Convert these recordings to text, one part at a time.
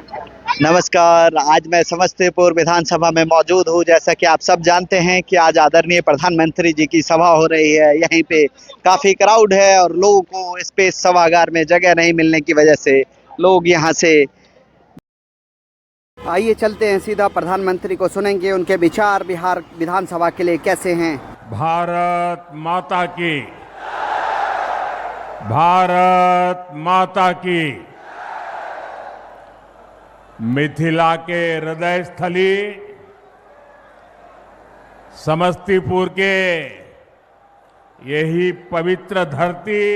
नमस्कार। आज मैं समस्तीपुर विधानसभा में मौजूद हूँ। जैसा कि आप सब जानते हैं कि आज आदरणीय प्रधानमंत्री जी की सभा हो रही है। यहीं पे काफ़ी क्राउड है और लोगों को स्पेस सभागार में जगह नहीं मिलने की वजह से लोग यहाँ से। आइए चलते हैं सीधा प्रधानमंत्री को सुनेंगे, उनके विचार बिहार विधानसभा के लिए कैसे हैं। भारत माता की, भारत माता की। मिथिला के हृदय स्थली समस्तीपुर के यही पवित्र धरती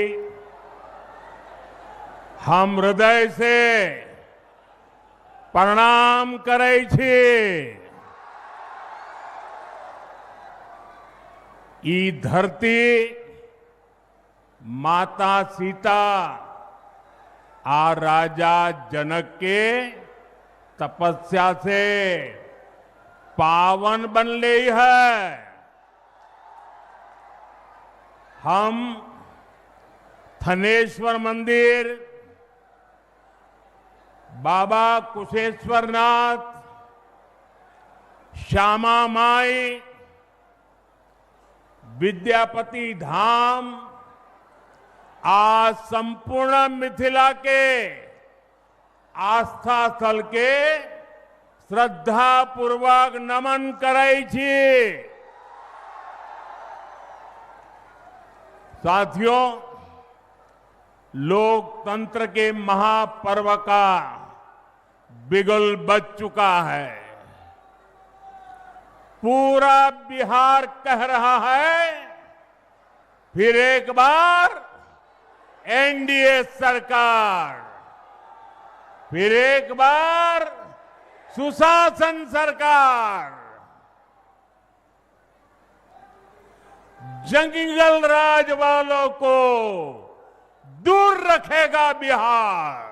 हम हृदय से प्रणाम करै छी। ई धरती माता सीता आ राजा जनक के तपस्या से पावन बन ली है। हम थनेश्वर मंदिर, बाबा कुशेश्वरनाथ, श्यामा माई, विद्यापति धाम आज संपूर्ण मिथिला के आस्था स्थल के श्रद्धा पूर्वक नमन करै छी। साथियों, लोकतंत्र के महापर्व का बिगुल बज चुका है। पूरा बिहार कह रहा है, फिर एक बार एनडीए सरकार, फिर एक बार सुशासन सरकार। जंगल राज वालों को दूर रखेगा बिहार।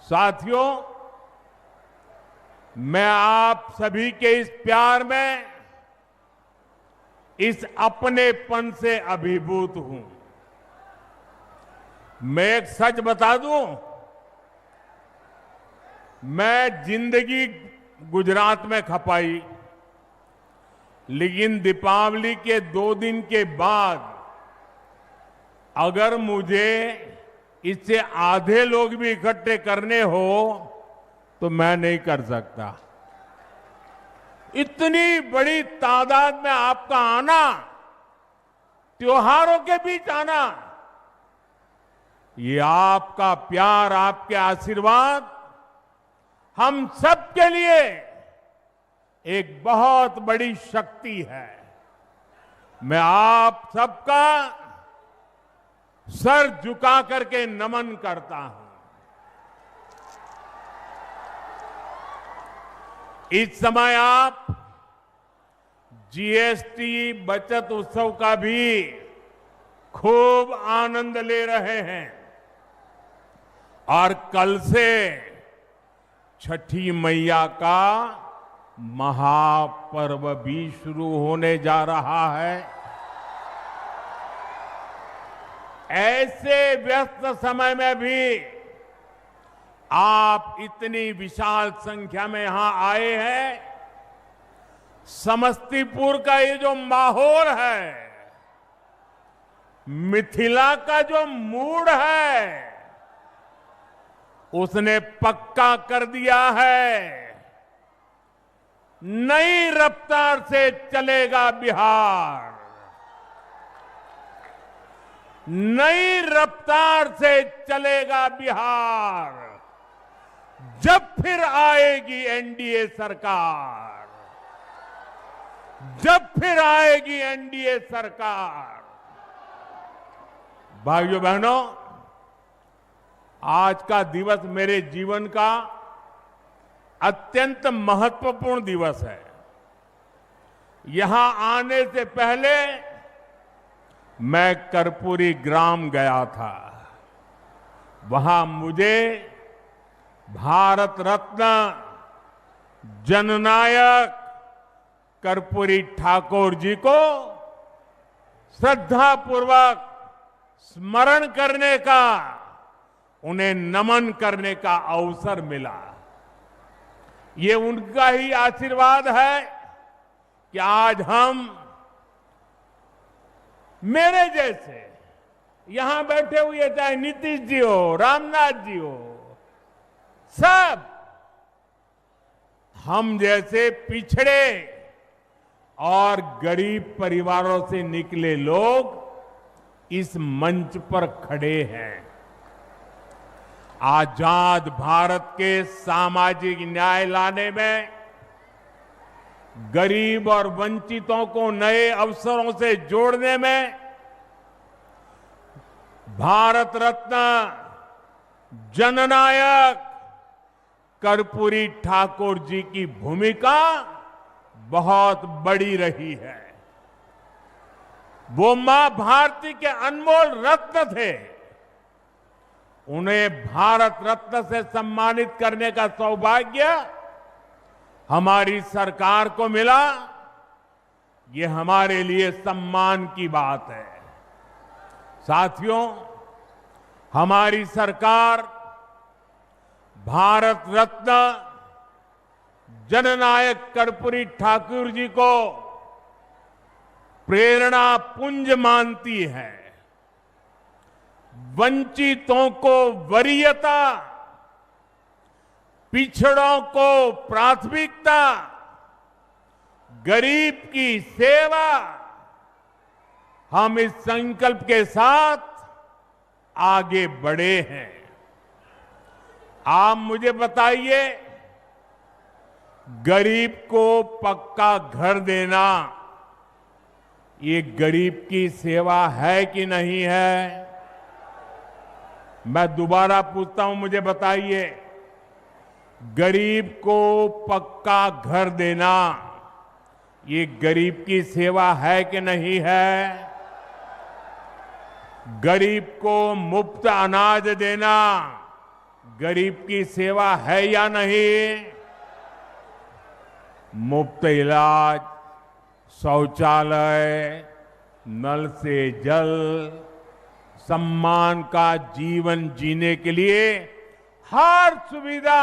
साथियों, मैं आप सभी के इस प्यार में, इस अपनेपन से अभिभूत हूं। मैं एक सच बता दूं, मैं जिंदगी गुजरात में खपाई, लेकिन दीपावली के 2 दिन के बाद अगर मुझे इससे आधे लोग भी इकट्ठे करने हो तो मैं नहीं कर सकता। इतनी बड़ी तादाद में आपका आना, त्योहारों के बीच आना, ये आपका प्यार, आपके आशीर्वाद हम सबके लिए एक बहुत बड़ी शक्ति है। मैं आप सबका सर झुका करके नमन करता हूं। इस समय आप जीएसटी बचत उत्सव का भी खूब आनंद ले रहे हैं और कल से छठी मैया का महापर्व भी शुरू होने जा रहा है। ऐसे व्यस्त समय में भी आप इतनी विशाल संख्या में यहां आए हैं। समस्तीपुर का ये जो माहौल है, मिथिला का जो मूड है, उसने पक्का कर दिया है, नई रफ्तार से चलेगा बिहार, नई रफ्तार से चलेगा बिहार। जब फिर आएगी एनडीए सरकार, जब फिर आएगी एनडीए सरकार। भाइयों बहनों, आज का दिवस मेरे जीवन का अत्यंत महत्वपूर्ण दिवस है। यहां आने से पहले मैं कर्पूरी ग्राम गया था। वहां मुझे भारत रत्न जननायक कर्पूरी ठाकुर जी को श्रद्धापूर्वक स्मरण करने का उन्हें नमन करने का अवसर मिला। ये उनका ही आशीर्वाद है कि आज हम, मेरे जैसे यहां बैठे हुए, चाहे नीतीश जी हो, रामनाथ जी हो, सब हम जैसे पिछड़े और गरीब परिवारों से निकले लोग इस मंच पर खड़े हैं। आजाद भारत के सामाजिक न्याय लाने में, गरीब और वंचितों को नए अवसरों से जोड़ने में भारत रत्न जननायक कर्पूरी ठाकुर जी की भूमिका बहुत बड़ी रही है। वो मां भारती के अनमोल रत्न थे। उन्हें भारत रत्न से सम्मानित करने का सौभाग्य हमारी सरकार को मिला। ये हमारे लिए सम्मान की बात है। साथियों, हमारी सरकार भारत रत्न जननायक कर्पूरी ठाकुर जी को प्रेरणा पुंज मानती है। वंचितों को वरीयता, पिछड़ों को प्राथमिकता, गरीब की सेवा, हम इस संकल्प के साथ आगे बढ़े हैं। आप मुझे बताइए, गरीब को पक्का घर देना ये गरीब की सेवा है कि नहीं है? मैं दोबारा पूछता हूं, मुझे बताइए, गरीब को पक्का घर देना ये गरीब की सेवा है कि नहीं है? गरीब को मुफ्त अनाज देना गरीब की सेवा है या नहीं? मुफ्त इलाज, शौचालय, नल से जल, सम्मान का जीवन जीने के लिए हर सुविधा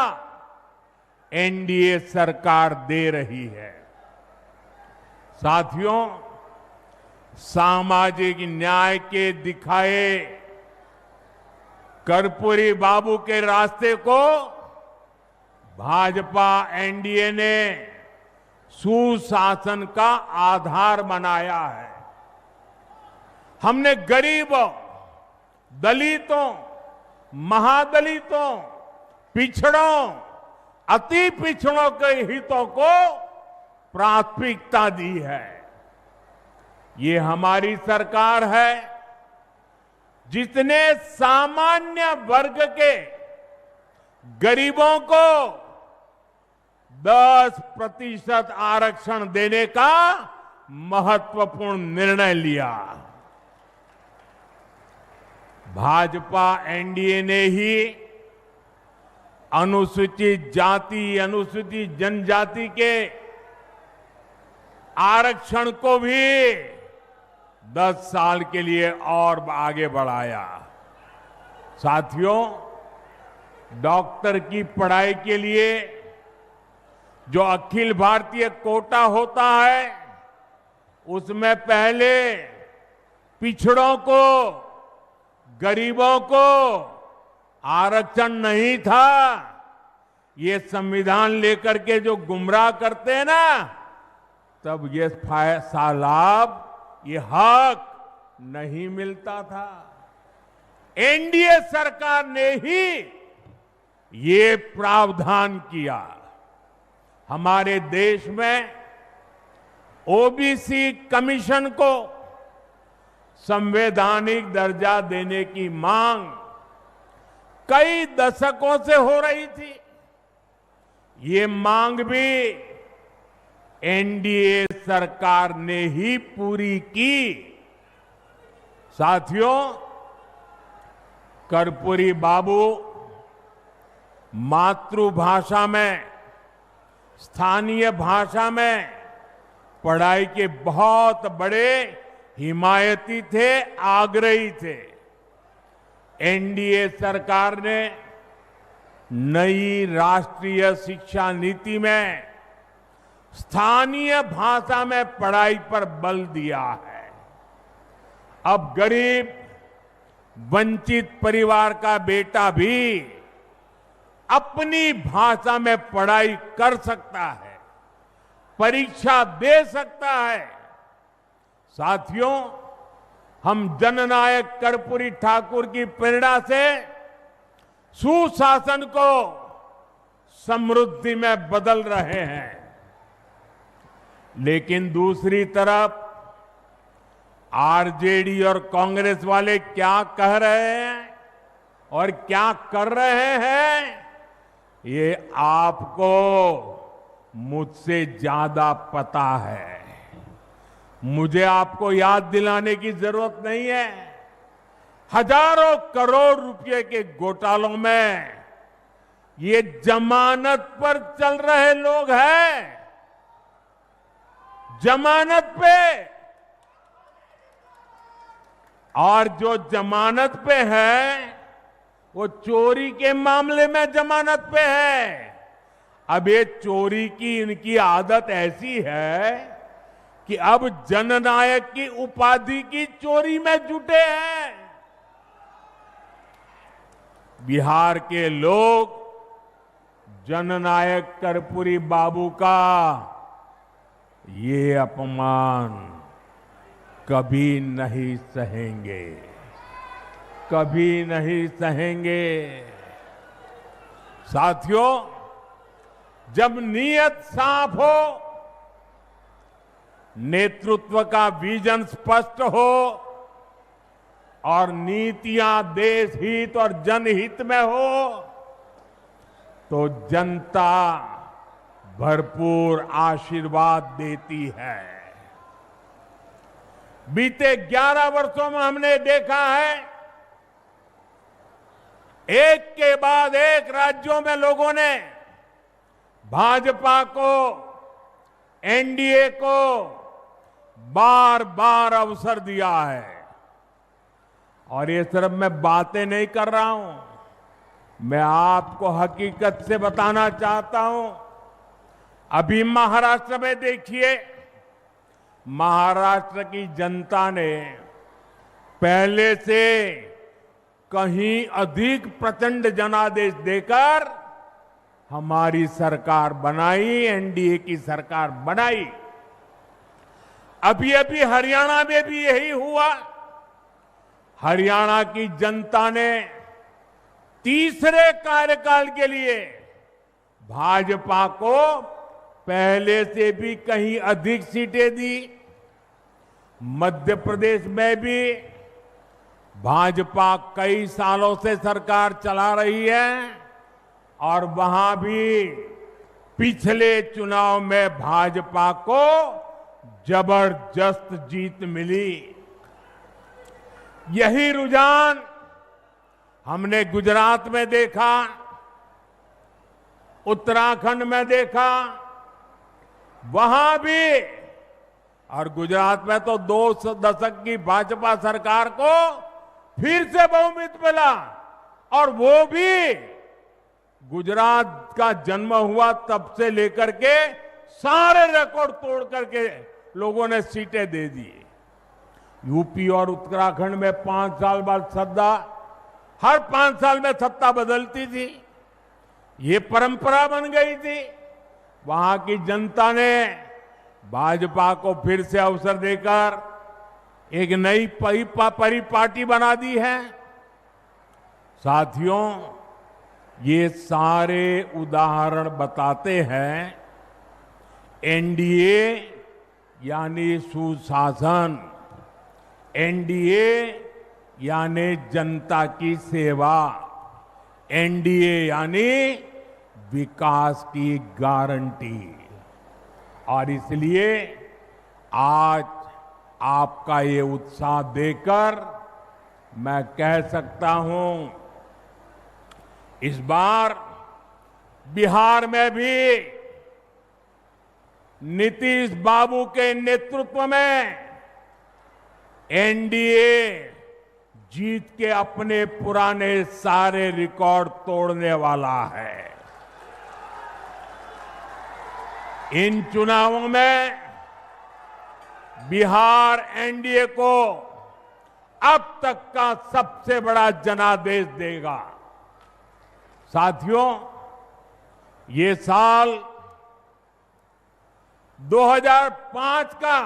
एनडीए सरकार दे रही है। साथियों, सामाजिक न्याय के दिखाए कर्पूरी बाबू के रास्ते को भाजपा एनडीए ने सुशासन का आधार बनाया है। हमने गरीबों, दलितों, महादलितों, पिछड़ों, अति पिछड़ों के हितों को प्राथमिकता दी है। ये हमारी सरकार है जिसने सामान्य वर्ग के गरीबों को 10% आरक्षण देने का महत्वपूर्ण निर्णय लिया। भाजपा एनडीए ने ही अनुसूचित जाति, अनुसूचित जनजाति के आरक्षण को भी 10 साल के लिए और आगे बढ़ाया। साथियों, डॉक्टर की पढ़ाई के लिए जो अखिल भारतीय कोटा होता है, उसमें पहले पिछड़ों को, गरीबों को आरक्षण नहीं था। ये संविधान लेकर के जो गुमराह करते हैं ना, तब ये लाभ, ये हक नहीं मिलता था। एनडीए सरकार ने ही ये प्रावधान किया। हमारे देश में ओबीसी कमीशन को संवैधानिक दर्जा देने की मांग कई दशकों से हो रही थी। ये मांग भी एनडीए सरकार ने ही पूरी की। साथियों, कर्पूरी बाबू मातृभाषा में, स्थानीय भाषा में पढ़ाई के बहुत बड़े हिमायती थे, आग्रही थे। एनडीए सरकार ने नई राष्ट्रीय शिक्षा नीति में स्थानीय भाषा में पढ़ाई पर बल दिया है। अब गरीब वंचित परिवार का बेटा भी अपनी भाषा में पढ़ाई कर सकता है, परीक्षा दे सकता है। साथियों, हम जननायक कर्पूरी ठाकुर की प्रेरणा से सुशासन को समृद्धि में बदल रहे हैं। लेकिन दूसरी तरफ आरजेडी और कांग्रेस वाले क्या कह रहे हैं और क्या कर रहे हैं, ये आपको मुझसे ज्यादा पता है। मुझे आपको याद दिलाने की जरूरत नहीं है। हजारों करोड़ रुपए के घोटालों में ये जमानत पर चल रहे लोग हैं, जमानत पे। और जो जमानत पे है वो चोरी के मामले में जमानत पे है। अब ये चोरी की इनकी आदत ऐसी है कि अब जननायक की उपाधि की चोरी में जुटे हैं। बिहार के लोग जननायक कर्पूरी बाबू का ये अपमान कभी नहीं सहेंगे, कभी नहीं सहेंगे। साथियों, जब नीयत साफ हो, नेतृत्व का विजन स्पष्ट हो और नीतियां देश हित और जनहित में हो, तो जनता भरपूर आशीर्वाद देती है। बीते 11 वर्षों में हमने देखा है, एक के बाद एक राज्यों में लोगों ने भाजपा को, एनडीए को बार बार अवसर दिया है। और ये सिर्फ मैं बातें नहीं कर रहा हूं, मैं आपको हकीकत से बताना चाहता हूं। अभी महाराष्ट्र में देखिए, महाराष्ट्र की जनता ने पहले से कहीं अधिक प्रचंड जनादेश देकर हमारी सरकार बनाई, एनडीए की सरकार बनाई। अभी अभी हरियाणा में भी यही हुआ। हरियाणा की जनता ने तीसरे कार्यकाल के लिए भाजपा को पहले से भी कहीं अधिक सीटें दी। मध्य प्रदेश में भी भाजपा कई सालों से सरकार चला रही है और वहां भी पिछले चुनाव में भाजपा को जबरदस्त जीत मिली। यही रुझान हमने गुजरात में देखा, उत्तराखंड में देखा, वहां भी। और गुजरात में तो 2 दशक की भाजपा सरकार को फिर से बहुमत मिला, और वो भी गुजरात का जन्म हुआ तब से लेकर के सारे रिकॉर्ड तोड़ करके लोगों ने सीटें दे दी। यूपी और उत्तराखंड में 5 साल बाद सत्ता, हर 5 साल में सत्ता बदलती थी, ये परंपरा बन गई थी। वहां की जनता ने भाजपा को फिर से अवसर देकर एक नई परिपाटी बना दी है। साथियों, ये सारे उदाहरण बताते हैं एनडीए यानी सुशासन, एनडीए यानी जनता की सेवा, एनडीए यानी विकास की गारंटी। और इसलिए आज आपका ये उत्साह देखकर मैं कह सकता हूं, इस बार बिहार में भी नीतीश बाबू के नेतृत्व में एनडीए जीत के अपने पुराने सारे रिकॉर्ड तोड़ने वाला है। इन चुनावों में बिहार एनडीए को अब तक का सबसे बड़ा जनादेश देगा। साथियों, ये साल 2005 का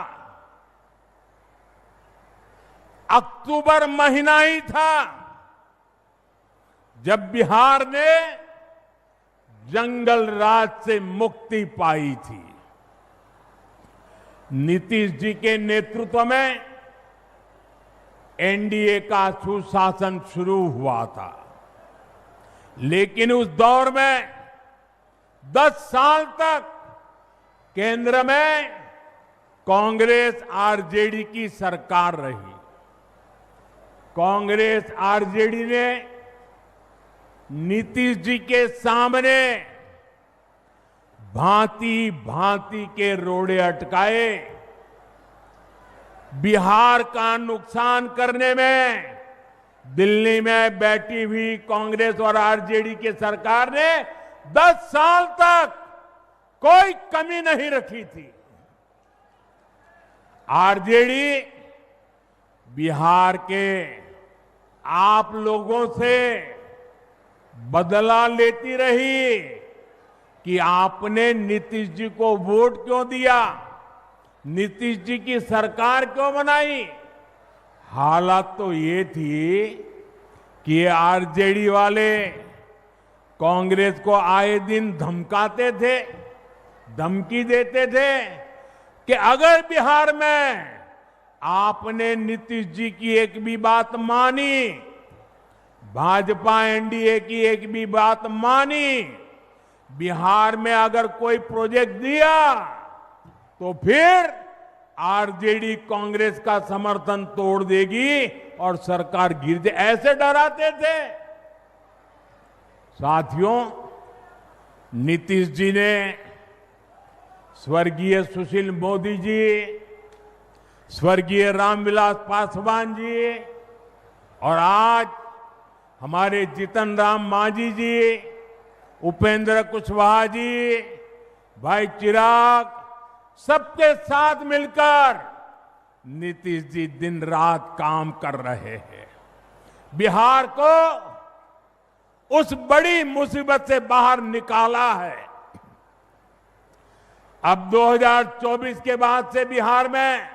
अक्टूबर महीना ही था जब बिहार ने जंगल राज से मुक्ति पाई थी। नीतीश जी के नेतृत्व में एनडीए का सुशासन शुरू हुआ था, लेकिन उस दौर में 10 साल तक केंद्र में कांग्रेस आरजेडी की सरकार रही। कांग्रेस आरजेडी ने नीतीश जी के सामने भांति भांति के रोड़े अटकाए। बिहार का नुकसान करने में दिल्ली में बैठी हुई कांग्रेस और आरजेडी की सरकार ने 10 साल तक कोई कमी नहीं रखी थी। आरजेडी बिहार के आप लोगों से बदला लेती रही कि आपने नीतीश जी को वोट क्यों दिया, नीतीश जी की सरकार क्यों बनाई। हालत तो ये थी कि ये आरजेडी वाले कांग्रेस को आए दिन धमकाते थे, धमकी देते थे कि अगर बिहार में आपने नीतीश जी की एक भी बात मानी, भाजपा एनडीए की एक भी बात मानी, बिहार में अगर कोई प्रोजेक्ट दिया तो फिर आरजेडी कांग्रेस का समर्थन तोड़ देगी और सरकार गिर जाए, ऐसे डराते थे। साथियों, नीतीश जी ने स्वर्गीय सुशील मोदी जी, स्वर्गीय रामविलास पासवान जी और आज हमारे जीतन राम मांझी जी, उपेंद्र कुशवाहा जी, भाई चिराग, सबके साथ मिलकर नीतीश जी दिन रात काम कर रहे हैं। बिहार को उस बड़ी मुसीबत से बाहर निकाला है। अब 2024 के बाद से बिहार में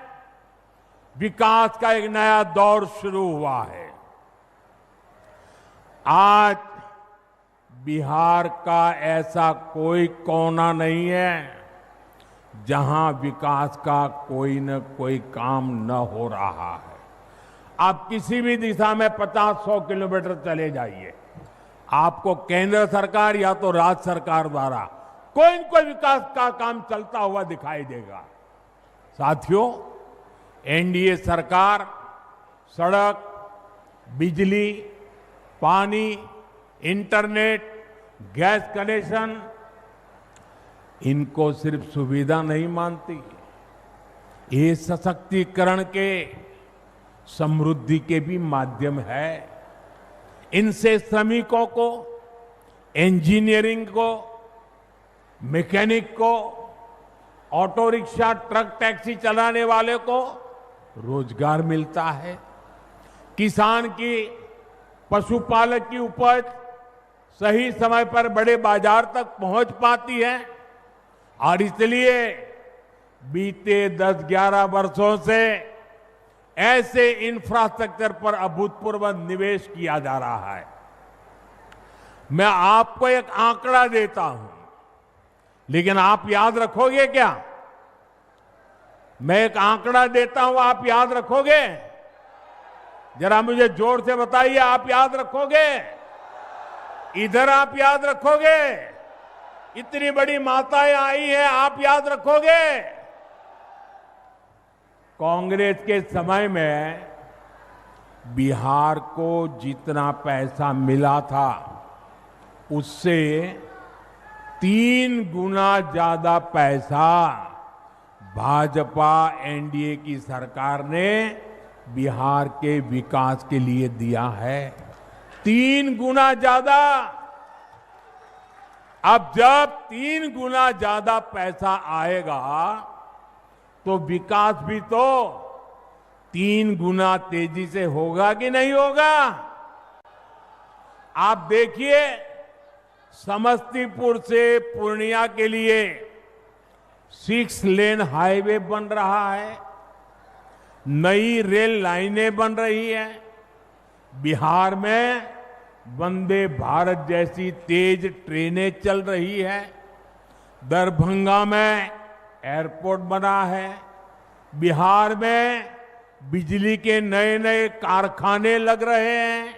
विकास का एक नया दौर शुरू हुआ है। आज बिहार का ऐसा कोई कोना नहीं है जहां विकास का कोई न कोई काम न हो रहा है। आप किसी भी दिशा में 50-100 किलोमीटर चले जाइए, आपको केंद्र सरकार या तो राज्य सरकार द्वारा कोई न कोई विकास का काम चलता हुआ दिखाई देगा। साथियों, एनडीए सरकार सड़क, बिजली, पानी, इंटरनेट, गैस कनेक्शन, इनको सिर्फ सुविधा नहीं मानती, ये सशक्तिकरण के, समृद्धि के भी माध्यम है। इनसे श्रमिकों को, इंजीनियरिंग को, मैकेनिक को, ऑटो रिक्शा, ट्रक, टैक्सी चलाने वाले को रोजगार मिलता है। किसान की, पशुपालक की उपज सही समय पर बड़े बाजार तक पहुंच पाती है और इसलिए बीते 10-11 वर्षों से ऐसे इंफ्रास्ट्रक्चर पर अभूतपूर्व निवेश किया जा रहा है। मैं आपको एक आंकड़ा देता हूं, लेकिन आप याद रखोगे क्या? मैं एक आंकड़ा देता हूं, आप याद रखोगे? जरा मुझे जोर से बताइए, आप याद रखोगे? इधर आप याद रखोगे? इतनी बड़ी माताएं आई हैं, आप याद रखोगे? कांग्रेस के समय में बिहार को जितना पैसा मिला था उससे 3 गुना ज्यादा पैसा भाजपा एनडीए की सरकार ने बिहार के विकास के लिए दिया है। 3 गुना ज्यादा। अब जब 3 गुना ज्यादा पैसा आएगा तो विकास भी तो 3 गुना तेजी से होगा कि नहीं होगा? आप देखिए, समस्तीपुर से पूर्णिया के लिए 6 लेन हाईवे बन रहा है, नई रेल लाइनें बन रही हैं, बिहार में वंदे भारत जैसी तेज ट्रेनें चल रही है, दरभंगा में एयरपोर्ट बना है, बिहार में बिजली के नए नए कारखाने लग रहे हैं।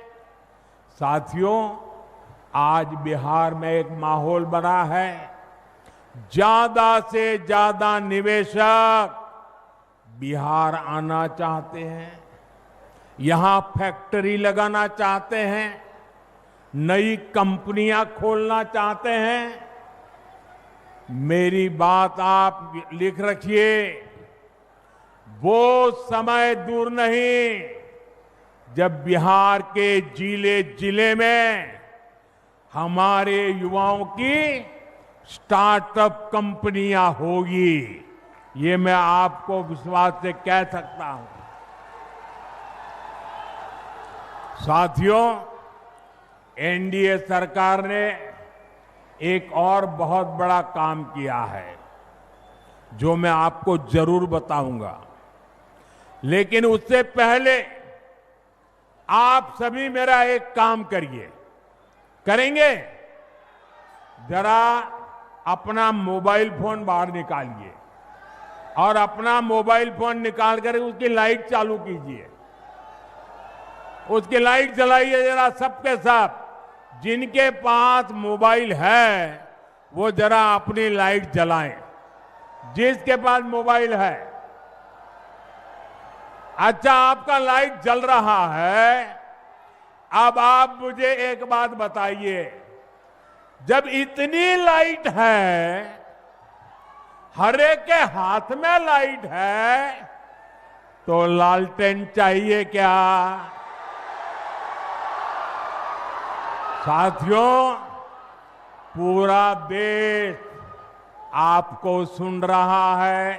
साथियों, आज बिहार में एक माहौल बना है, ज्यादा से ज्यादा निवेशक बिहार आना चाहते हैं, यहां फैक्ट्री लगाना चाहते हैं, नई कंपनियां खोलना चाहते हैं। मेरी बात आप लिख रखिए, वो समय दूर नहीं जब बिहार के जिले जिले में हमारे युवाओं की स्टार्टअप कंपनियां होगी। ये मैं आपको विश्वास से कह सकता हूं। साथियों, एनडीए सरकार ने एक और बहुत बड़ा काम किया है जो मैं आपको जरूर बताऊंगा, लेकिन उससे पहले आप सभी मेरा एक काम करिए। करेंगे? जरा अपना मोबाइल फोन बाहर निकालिए और अपना मोबाइल फोन निकाल कर उसकी लाइट चालू कीजिए, उसकी लाइट जलाइए जरा सबके सब। जिनके पास मोबाइल है वो जरा अपनी लाइट जलाएं, जिसके पास मोबाइल है। अच्छा, आपका लाइट जल रहा है। अब आप मुझे एक बात बताइए, जब इतनी लाइट है, हर एक के हाथ में लाइट है, तो लालटेन चाहिए क्या? साथियों, पूरा देश आपको सुन रहा है,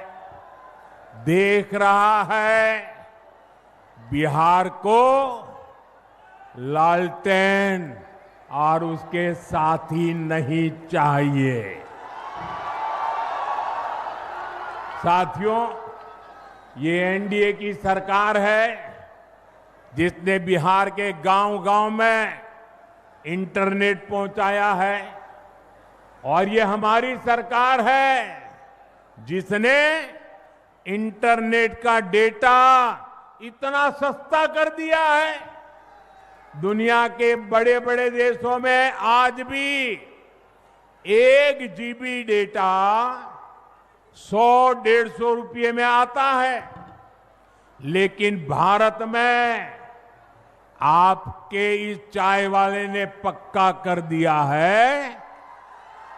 देख रहा है। बिहार को लालटेन और उसके साथी नहीं चाहिए। साथियों, ये एनडीए की सरकार है जिसने बिहार के गांव-गांव में इंटरनेट पहुंचाया है, और ये हमारी सरकार है जिसने इंटरनेट का डेटा इतना सस्ता कर दिया है। दुनिया के बड़े बड़े देशों में आज भी 1 GB डेटा 100-150 रुपये में आता है, लेकिन भारत में आपके इस चाय वाले ने पक्का कर दिया है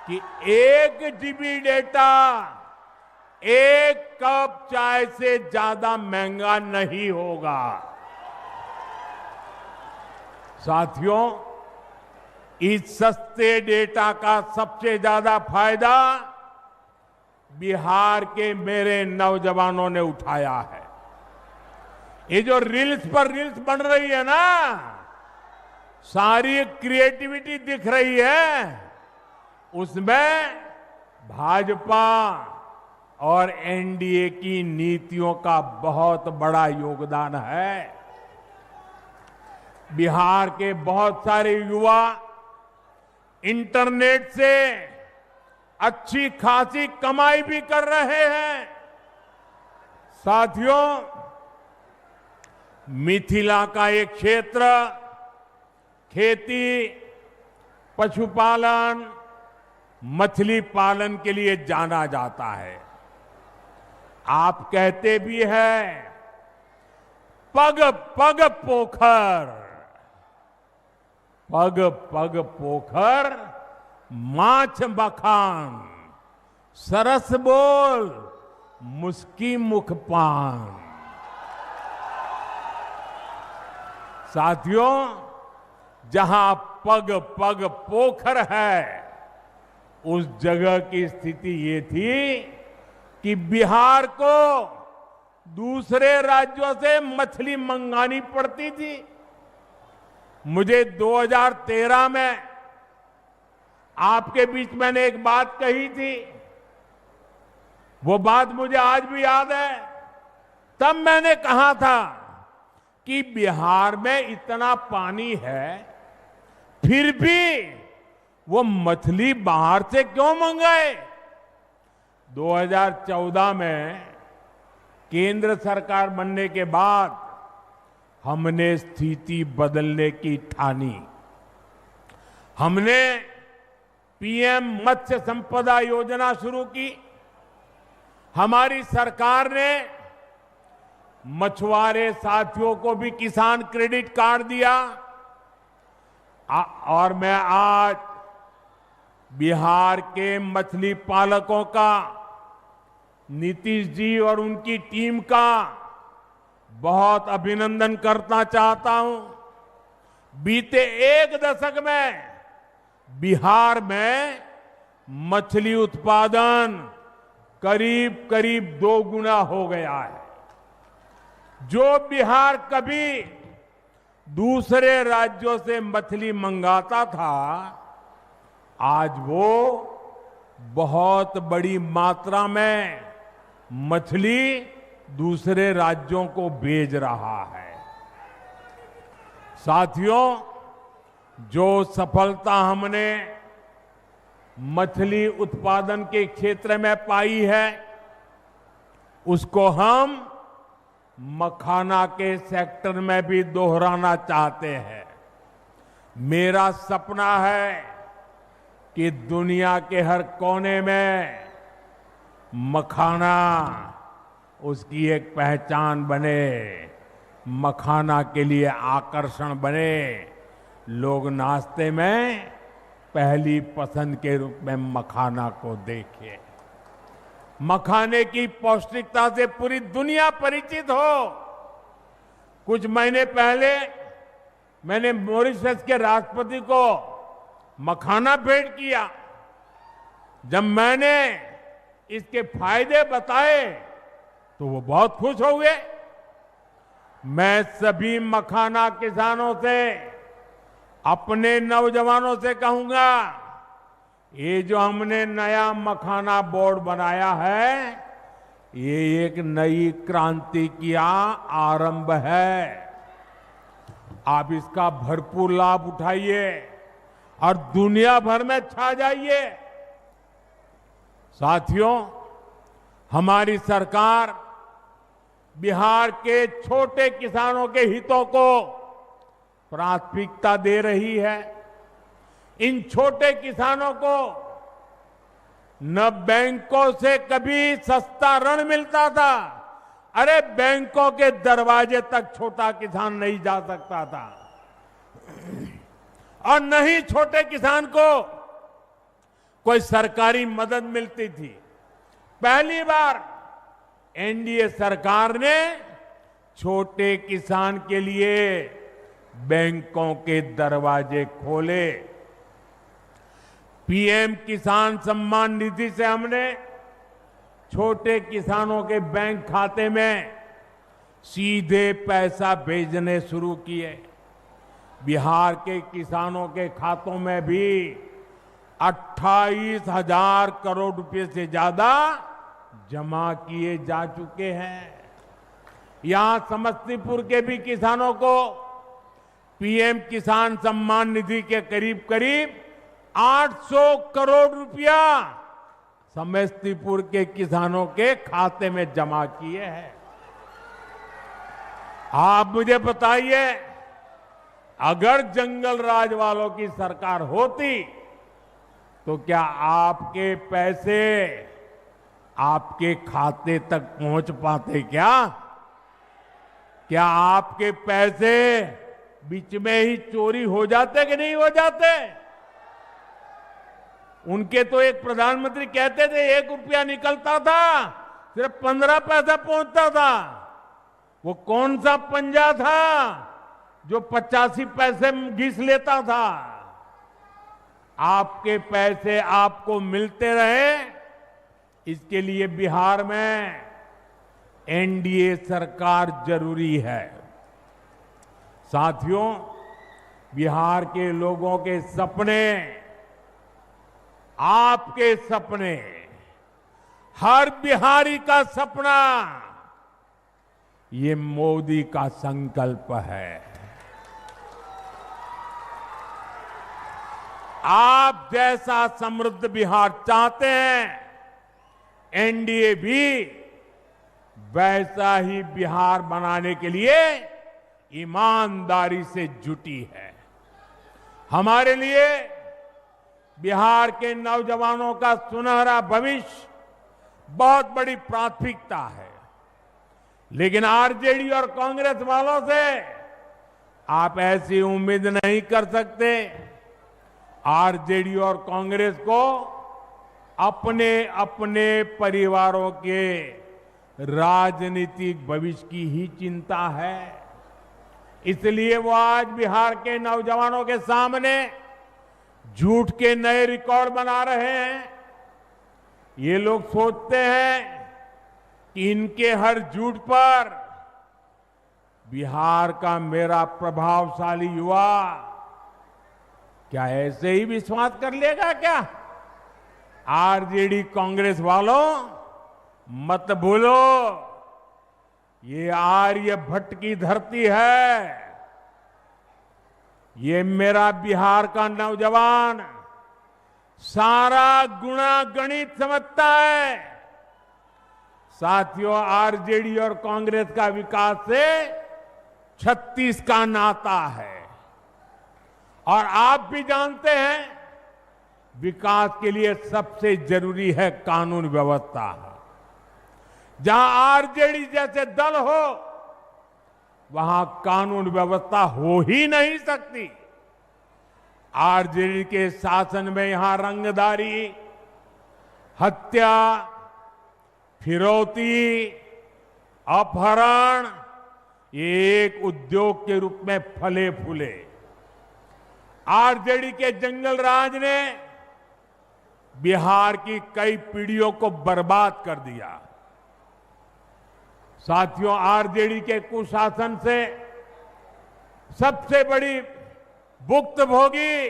कि 1 GB डेटा 1 कप चाय से ज्यादा महंगा नहीं होगा। साथियों, इस सस्ते डेटा का सबसे ज्यादा फायदा बिहार के मेरे नौजवानों ने उठाया है। ये जो रील्स पर रील्स बन रही है ना, सारी क्रिएटिविटी दिख रही है, उसमें भाजपा और एनडीए की नीतियों का बहुत बड़ा योगदान है। बिहार के बहुत सारे युवा इंटरनेट से अच्छी खासी कमाई भी कर रहे हैं। साथियों, मिथिला का एक क्षेत्र खेती, पशुपालन, मछली पालन के लिए जाना जाता है। आप कहते भी हैं, पग पग पोखर, पग पग पोखर माछ बखान, सरस बोल मुस्की मुख पान। साथियों, जहां पग पग पोखर है, उस जगह की स्थिति ये थी कि बिहार को दूसरे राज्यों से मछली मंगानी पड़ती थी। मुझे 2013 में आपके बीच मैंने एक बात कही थी, वो बात मुझे आज भी याद है। तब मैंने कहा था कि बिहार में इतना पानी है, फिर भी वो मछली बाहर से क्यों मंगाए। 2014 में केंद्र सरकार बनने के बाद हमने स्थिति बदलने की ठानी। हमने पीएम मत्स्य संपदा योजना शुरू की। हमारी सरकार ने मछुआरे साथियों को भी किसान क्रेडिट कार्ड दिया। और मैं आज बिहार के मछली पालकों का, नीतीश जी और उनकी टीम का बहुत अभिनंदन करना चाहता हूं। बीते एक दशक में बिहार में मछली उत्पादन करीब करीब 2 गुना हो गया है। जो बिहार कभी दूसरे राज्यों से मछली मंगाता था, आज वो बहुत बड़ी मात्रा में मछली दूसरे राज्यों को भेज रहा है। साथियों, जो सफलता हमने मछली उत्पादन के क्षेत्र में पाई है, उसको हम मखाना के सेक्टर में भी दोहराना चाहते हैं। मेरा सपना है कि दुनिया के हर कोने में मखाना उसकी एक पहचान बने, मखाना के लिए आकर्षण बने, लोग नाश्ते में पहली पसंद के रूप में मखाना को देखें। मखाने की पौष्टिकता से पूरी दुनिया परिचित हो। कुछ महीने पहले मैंने मॉरिशस के राष्ट्रपति को मखाना भेंट किया। जब मैंने इसके फायदे बताए तो वो बहुत खुश हो गए। मैं सभी मखाना किसानों से, अपने नौजवानों से कहूंगा, ये जो हमने नया मखाना बोर्ड बनाया है, ये एक नई क्रांति की आरंभ है। आप इसका भरपूर लाभ उठाइए और दुनिया भर में छा जाइए। साथियों, हमारी सरकार बिहार के छोटे किसानों के हितों को प्राथमिकता दे रही है। इन छोटे किसानों को न बैंकों से कभी सस्ता ऋण मिलता था। अरे बैंकों के दरवाजे तक छोटा किसान नहीं जा सकता था, और न ही छोटे किसान को कोई सरकारी मदद मिलती थी। पहली बार एनडीए सरकार ने छोटे किसान के लिए बैंकों के दरवाजे खोले। पीएम किसान सम्मान निधि से हमने छोटे किसानों के बैंक खाते में सीधे पैसा भेजने शुरू किए। बिहार के किसानों के खातों में भी 28,000 करोड़ रुपए से ज्यादा जमा किए जा चुके हैं। यहां समस्तीपुर के भी किसानों को पीएम किसान सम्मान निधि के करीब करीब 800 करोड़ रुपया समस्तीपुर के किसानों के खाते में जमा किए हैं। आप मुझे बताइए, अगर जंगल राज वालों की सरकार होती तो क्या आपके पैसे आपके खाते तक पहुंच पाते? क्या आपके पैसे बीच में ही चोरी हो जाते कि नहीं हो जाते? उनके तो एक प्रधानमंत्री कहते थे 1 रुपया निकलता था, सिर्फ 15 पैसा पहुंचता था। वो कौन सा पंजा था जो 85 पैसे घिस लेता था, आपके पैसे आपको मिलते रहे, इसके लिए बिहार में एनडीए सरकार जरूरी है। साथियों, बिहार के लोगों के सपने, आपके सपने, हर बिहारी का सपना, ये मोदी का संकल्प है। आप जैसा समृद्ध बिहार चाहते हैं, एनडीए भी वैसा ही बिहार बनाने के लिए ईमानदारी से जुटी है। हमारे लिए बिहार के नौजवानों का सुनहरा भविष्य बहुत बड़ी प्राथमिकता है, लेकिन आरजेडी और कांग्रेस वालों से आप ऐसी उम्मीद नहीं कर सकते। आरजेडी और कांग्रेस को अपने अपने परिवारों के राजनीतिक भविष्य की ही चिंता है। इसलिए वो आज बिहार के नौजवानों के सामने झूठ के नए रिकॉर्ड बना रहे हैं। ये लोग सोचते हैं कि इनके हर झूठ पर बिहार का मेरा प्रभावशाली युवा क्या ऐसे ही विश्वास कर लेगा क्या? आरजेडी कांग्रेस वालों, मत भूलो, ये आर्यभट्ट की धरती है। ये मेरा बिहार का नौजवान सारा गुणा गणित समझता है। साथियों, आरजेडी और कांग्रेस का विकास से 36 का नाता है, और आप भी जानते हैं विकास के लिए सबसे जरूरी है कानून व्यवस्था। जहां आरजेडी जैसे दल हो, वहां कानून व्यवस्था हो ही नहीं सकती। आरजेडी के शासन में यहां रंगदारी, हत्या, फिरौती, अपहरण ये एक उद्योग के रूप में फले फूले। आरजेडी के जंगल राज ने बिहार की कई पीढ़ियों को बर्बाद कर दिया। साथियों, आरजेडी के कुशासन से सबसे बड़ी भुक्तभोगी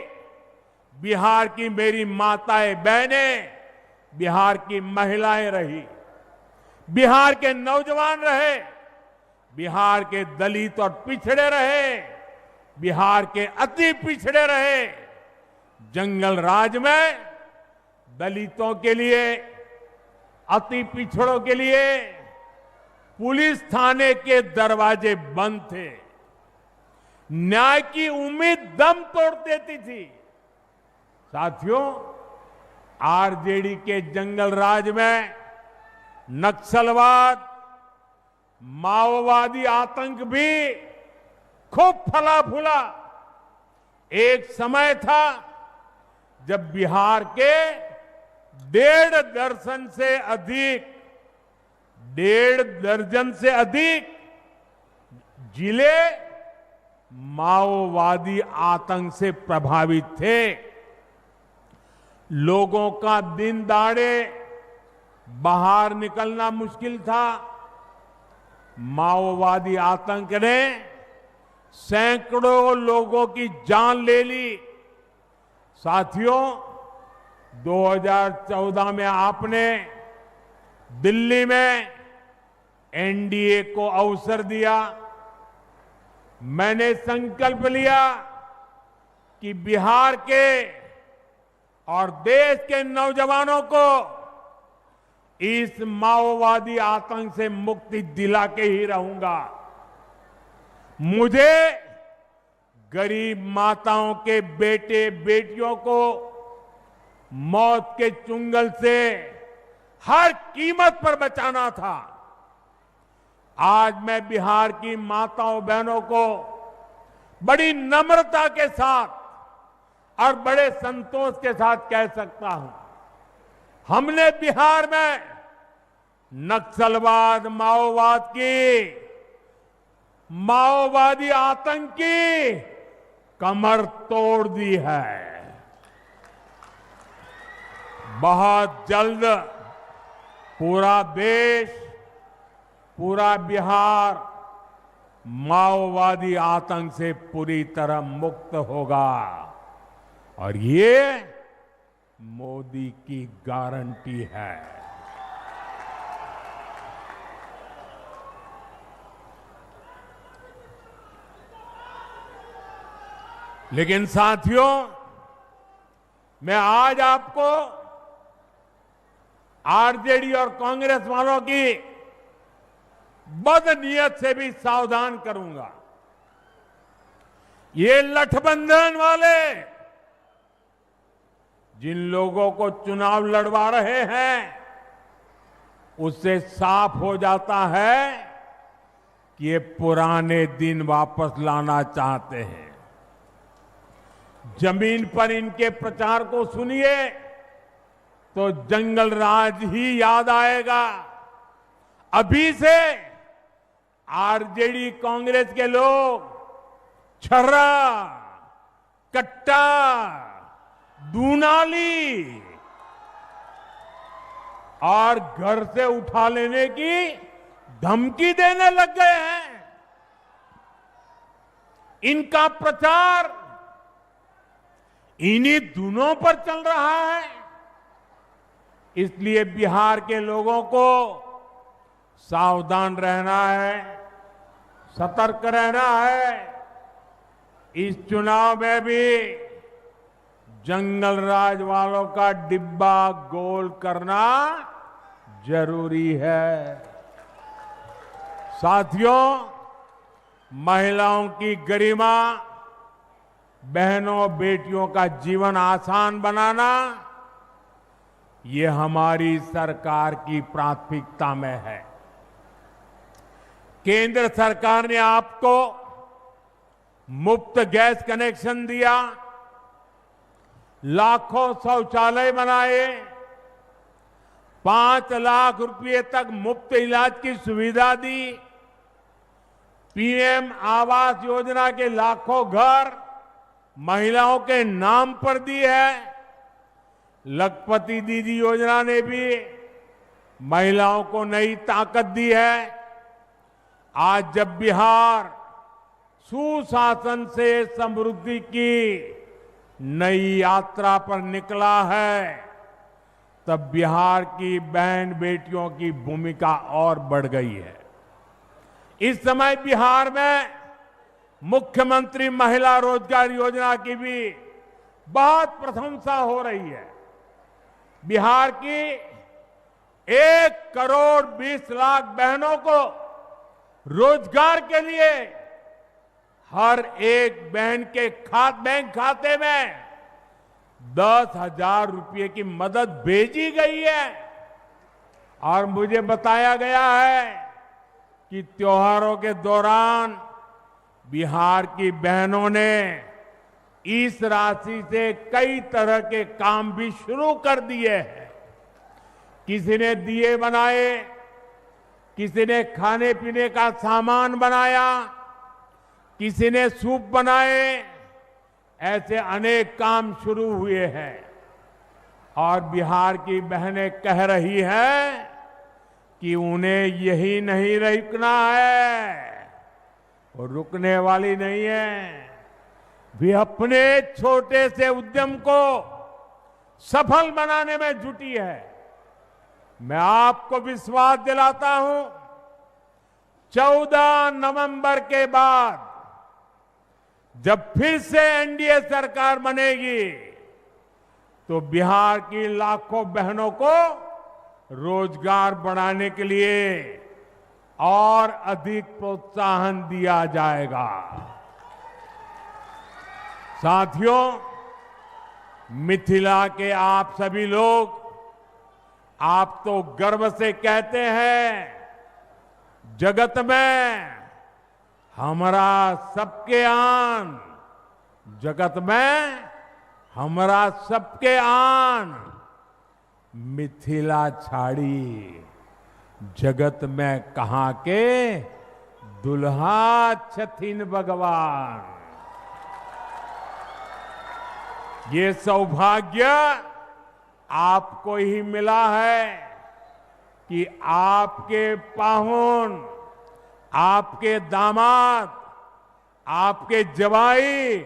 बिहार की मेरी माताएं बहनें, बिहार की महिलाएं रही, बिहार के नौजवान रहे, बिहार के दलित और पिछड़े रहे, बिहार के अति पिछड़े रहे। जंगल राज में दलितों के लिए, अति पिछड़ों के लिए पुलिस थाने के दरवाजे बंद थे। न्याय की उम्मीद दम तोड़ देती थी। साथियों, आरजेडी के जंगल राज में नक्सलवाद, माओवादी आतंक भी खूब फला फूला। एक समय था जब बिहार के 1.5 दर्जन से अधिक जिले माओवादी आतंक से प्रभावित थे। लोगों का दिन दहाड़े बाहर निकलना मुश्किल था। माओवादी आतंक ने सैकड़ों लोगों की जान ले ली। साथियों, 2014 में आपने दिल्ली में एनडीए को अवसर दिया। मैंने संकल्प लिया कि बिहार के और देश के नौजवानों को इस माओवादी आतंक से मुक्ति दिला के ही रहूंगा। मुझे गरीब माताओं के बेटे बेटियों को मौत के चुंगल से हर कीमत पर बचाना था। आज मैं बिहार की माताओं बहनों को बड़ी नम्रता के साथ और बड़े संतोष के साथ कह सकता हूं, हमने बिहार में नक्सलवाद, माओवाद की माओवादी आतंक की कमर तोड़ दी है। बहुत जल्द पूरा देश, पूरा बिहार माओवादी आतंक से पूरी तरह मुक्त होगा और ये मोदी की गारंटी है। लेकिन साथियों, मैं आज आपको आरजेडी और कांग्रेस वालों की बदनीयत से भी सावधान करूंगा। ये लठबंधन वाले जिन लोगों को चुनाव लड़वा रहे हैं, उससे साफ हो जाता है कि ये पुराने दिन वापस लाना चाहते हैं। जमीन पर इनके प्रचार को सुनिए तो जंगल राज ही याद आएगा। अभी से आरजेडी कांग्रेस के लोग छर्रा, कट्टा, दूनाली और घर से उठा लेने की धमकी देने लग गए हैं। इनका प्रचार इन्हीं दोनों पर चल रहा है। इसलिए बिहार के लोगों को सावधान रहना है, सतर्क रहना है। इस चुनाव में भी जंगल राज वालों का डिब्बा गोल करना जरूरी है। साथियों, महिलाओं की गरिमा, बहनों बेटियों का जीवन आसान बनाना, ये हमारी सरकार की प्राथमिकता में है। केंद्र सरकार ने आपको मुफ्त गैस कनेक्शन दिया, लाखों शौचालय बनाए, 5 लाख रुपए तक मुफ्त इलाज की सुविधा दी, पीएम आवास योजना के लाखों घर महिलाओं के नाम पर दी है। लखपति दीदी योजना ने भी महिलाओं को नई ताकत दी है। आज जब बिहार सुशासन से समृद्धि की नई यात्रा पर निकला है, तब बिहार की बहन बेटियों की भूमिका और बढ़ गई है। इस समय बिहार में मुख्यमंत्री महिला रोजगार योजना की भी बहुत प्रशंसा हो रही है। बिहार की 1 करोड़ 20 लाख बहनों को रोजगार के लिए हर एक बहन के बैंक खाते में 10,000 रुपये की मदद भेजी गई है। और मुझे बताया गया है कि त्योहारों के दौरान बिहार की बहनों ने इस राशि से कई तरह के काम भी शुरू कर दिए हैं। किसी ने दिए बनाए, किसी ने खाने पीने का सामान बनाया, किसी ने सूप बनाए, ऐसे अनेक काम शुरू हुए हैं। और बिहार की बहनें कह रही हैं कि उन्हें यही नहीं रुकना है, वो रुकने वाली नहीं है। वे अपने छोटे से उद्यम को सफल बनाने में जुटी है। मैं आपको विश्वास दिलाता हूं, 14 नवंबर के बाद जब फिर से एनडीए सरकार बनेगी, तो बिहार की लाखों बहनों को रोजगार बढ़ाने के लिए और अधिक प्रोत्साहन दिया जाएगा। साथियों, मिथिला के आप सभी लोग, आप तो गर्व से कहते हैं, जगत में हमारा सबके आन, जगत में हमारा सबके आन, मिथिला छाड़ी जगत में कहां के दुल्हा छथिन भगवान। ये सौभाग्य आपको ही मिला है कि आपके पाहुन, आपके दामाद, आपके जवाई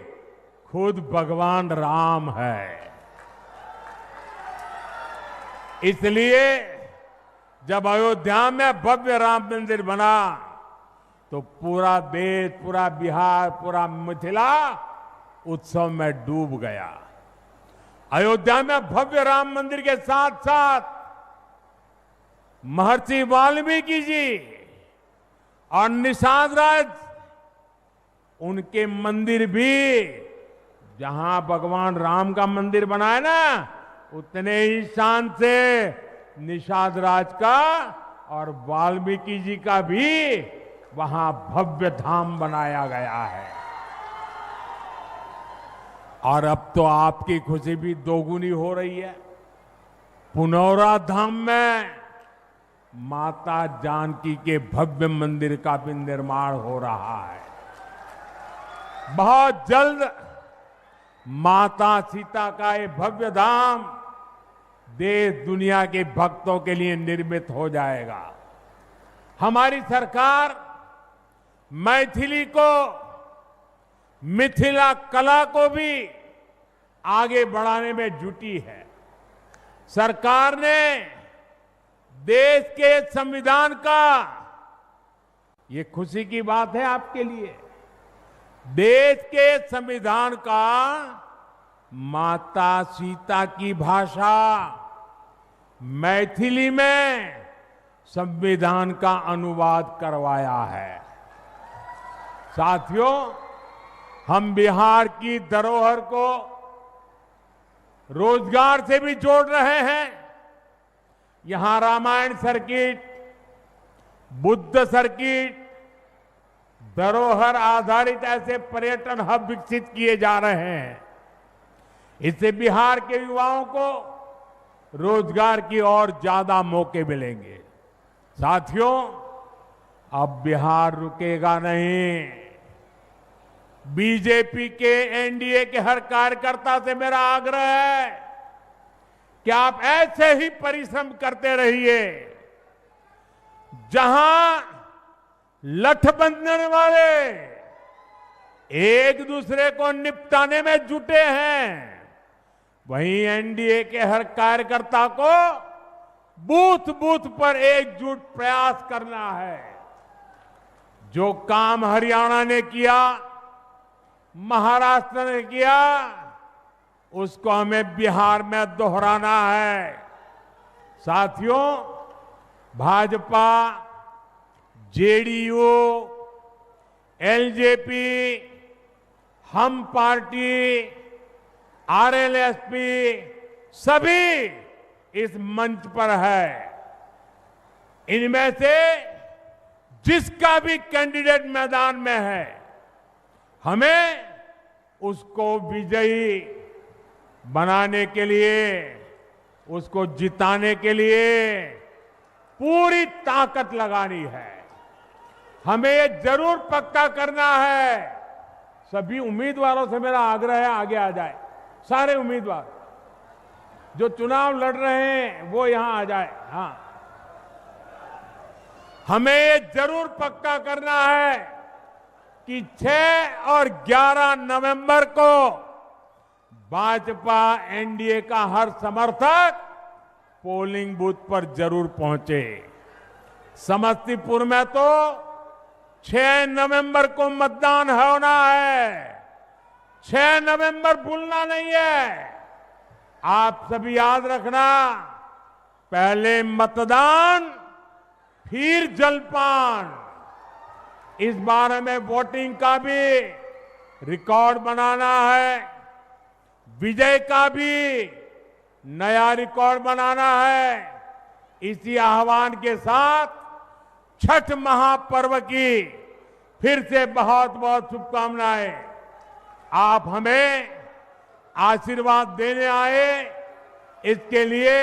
खुद भगवान राम है। इसलिए जब अयोध्या में भव्य राम मंदिर बना तो पूरा देश, पूरा बिहार, पूरा मिथिला उत्सव में डूब गया। अयोध्या में भव्य राम मंदिर के साथ साथ महर्षि वाल्मीकि जी और निषाद राज, उनके मंदिर भी, जहां भगवान राम का मंदिर बना है ना, उतने ही शान से निषाद राज का और वाल्मीकि जी का भी वहां भव्य धाम बनाया गया है। और अब तो आपकी खुशी भी दोगुनी हो रही है। पुनौरा धाम में माता जानकी के भव्य मंदिर का भी निर्माण हो रहा है। बहुत जल्द माता सीता का ये भव्य धाम देश दुनिया के भक्तों के लिए निर्मित हो जाएगा। हमारी सरकार मैथिली को, मिथिला कला को भी आगे बढ़ाने में जुटी है। सरकार ने देश के संविधान का, ये खुशी की बात है आपके लिए, देश के संविधान का माता सीता की भाषा मैथिली में संविधान का अनुवाद करवाया है। साथियों, हम बिहार की धरोहर को रोजगार से भी जोड़ रहे हैं। यहां रामायण सर्किट, बुद्ध सर्किट, धरोहर आधारित ऐसे पर्यटन हब विकसित किए जा रहे हैं। इससे बिहार के युवाओं को रोजगार की और ज्यादा मौके मिलेंगे। साथियों, अब बिहार रुकेगा नहीं। बीजेपी के, एनडीए के हर कार्यकर्ता से मेरा आग्रह है कि आप ऐसे ही परिश्रम करते रहिए। जहां लठ बांधने वाले एक दूसरे को निपटाने में जुटे हैं, वहीं एनडीए के हर कार्यकर्ता को बूथ बूथ पर एकजुट प्रयास करना है। जो काम हरियाणा ने किया, महाराष्ट्र ने किया, उसको हमें बिहार में दोहराना है। साथियों, भाजपा, जेडीयू, एलजेपी, हम पार्टी, आरएलएसपी सभी इस मंच पर है। इनमें से जिसका भी कैंडिडेट मैदान में है, हमें उसको विजयी बनाने के लिए, उसको जिताने के लिए पूरी ताकत लगानी है। हमें ये जरूर पक्का करना है। सभी उम्मीदवारों से मेरा आग्रह है, आगे आ जाए। सारे उम्मीदवार जो चुनाव लड़ रहे हैं वो यहां आ जाए। हाँ, हमें ये जरूर पक्का करना है कि 6 और 11 नवंबर को भाजपा, एनडीए का हर समर्थक पोलिंग बूथ पर जरूर पहुंचे। समस्तीपुर में तो 6 नवंबर को मतदान होना है। 6 नवंबर भूलना नहीं है। आप सभी याद रखना, पहले मतदान फिर जलपान। इस बार हमें वोटिंग का भी रिकॉर्ड बनाना है, विजय का भी नया रिकॉर्ड बनाना है। इसी आह्वान के साथ छठ महापर्व की फिर से बहुत बहुत शुभकामनाएं। आप हमें आशीर्वाद देने आए, इसके लिए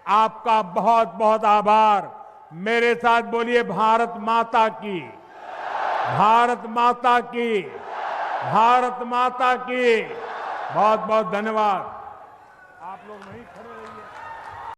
आपका बहुत बहुत आभार। मेरे साथ बोलिए, भारत माता की। भारत माता की, भारत माता की। बहुत बहुत धन्यवाद। आप लोग नहीं खड़े